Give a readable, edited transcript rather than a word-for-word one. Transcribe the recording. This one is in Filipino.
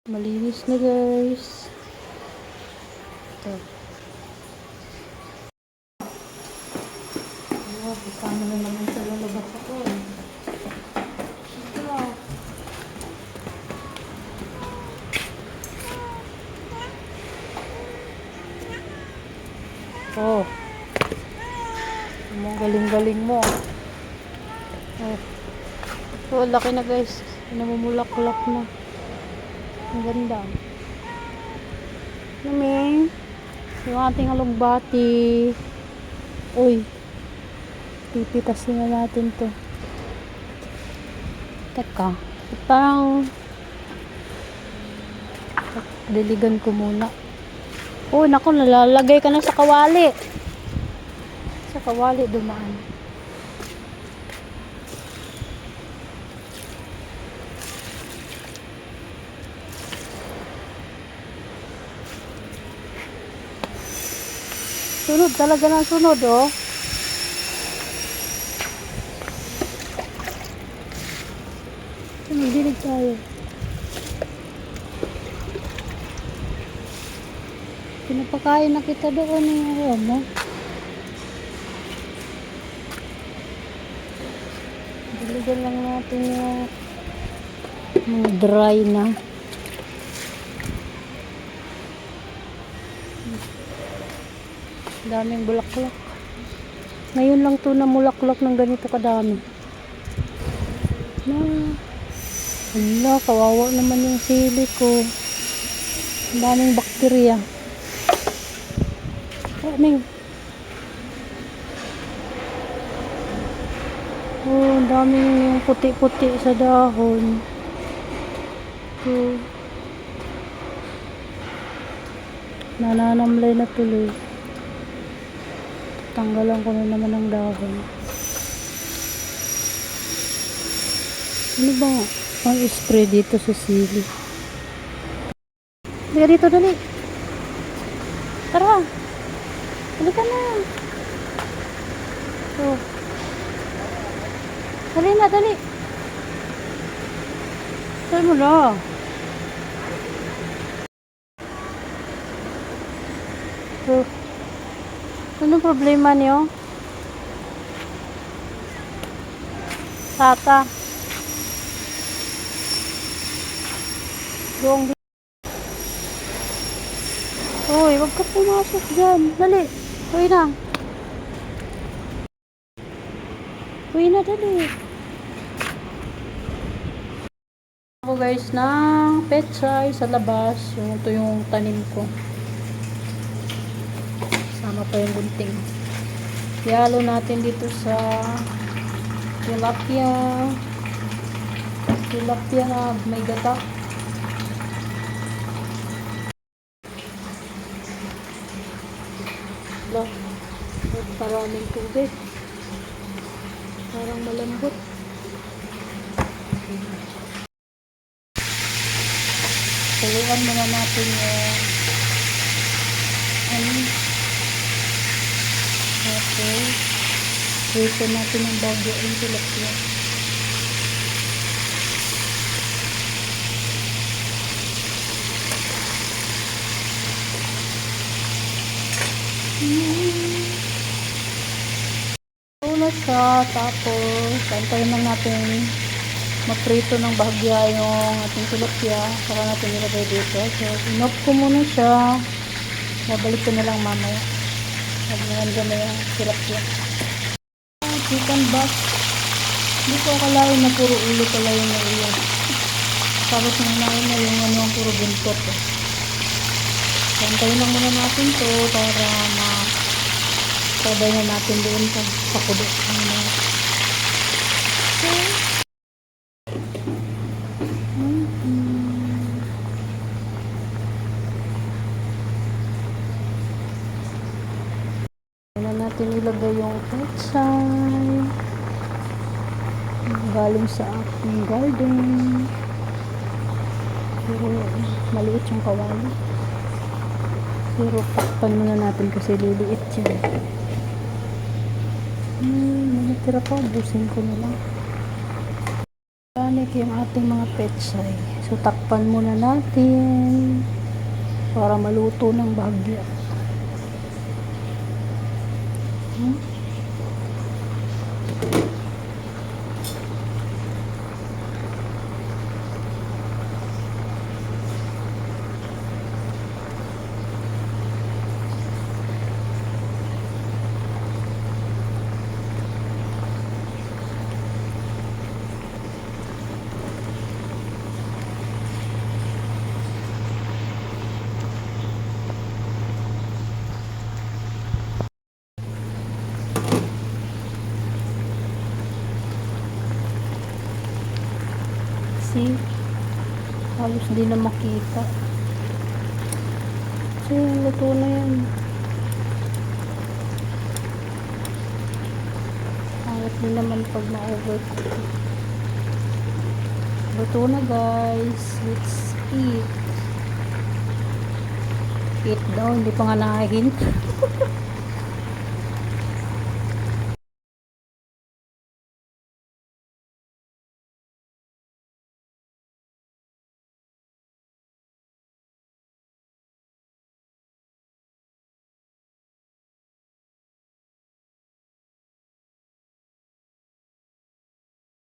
Malinis na guys. Ito. Oh, kasama na naman sa lalabas ako. Ito. Oh. Galing-galing mo. Oh. Oh, laki na guys. Namumulak-ulak na. Ang ganda. Naming. Yung ating alugbati. Uy. Pipitasin na natin to. Teka. Parang diligan ko muna. Oh, naku, nalalagay ka na sa kawali. Sa kawali dumaan. Sunod talaga ng sunod, oh. Dinig tayo. Pinapakain na kita doon eh. Ayan, no? Diligan lang natin yung mga dry na. Daming bulaklak. Ngayon lang to na mulaklak ng ganito kadami. Hala, kawawa naman yung sili ko. Ang daming bakterya. Daming. Oh, ang daming yung puti-puti sa dahon. So, nananamlay na tuloy. Tanggalan ko na naman ang dahon. Ano ba ang spray dito sa sili? Halika dito, dali. Tara. Halika na. So, dali na, dali. Saan mo na? So, anong problema niyo? Tata. Doong. Uy, wag ka pumasok dyan. Dali. Uy na. Uy na, dali. Ako guys ng pechay sa labas. Ito yung tanim ko. Sama pa yung gunting. Ihalo natin dito sa tilapia. Tilapia na may gata. Wala. Maraming tubig. Parang malambot. Tuluan muna natin yung okay. Prito natin yung bagyo yung tilapia. Una siya, tapos antayin lang natin maprito ng bahagya yung ating tilapia, saka natin ilagay dito. So, inoff ko muna siya, babalik ko na lang mamaya pag nandiyan na yung tilapia. Chicken back, hindi ko akalain na puro ulo pala yung naiyan, tapos nanayin na yung ano ang puro buntot eh. So, antayin lang muna natin to para sabay na natin doon sa kudo. Na natin ilagay yung pechay galing sa aking garden. Pero maliit yung kawali. Pero pakpan muna natin kasi liliit yan. May natira pa, busin ko na lang. Organic yung ating mga petsay. So, takpan muna natin para maluto ng bahagya. See? Halos di na makita. So, luto na yan. Hangat din naman pag ma-overcook. Luto na guys. Let's eat. Eat daw, hindi pa nga nakahin.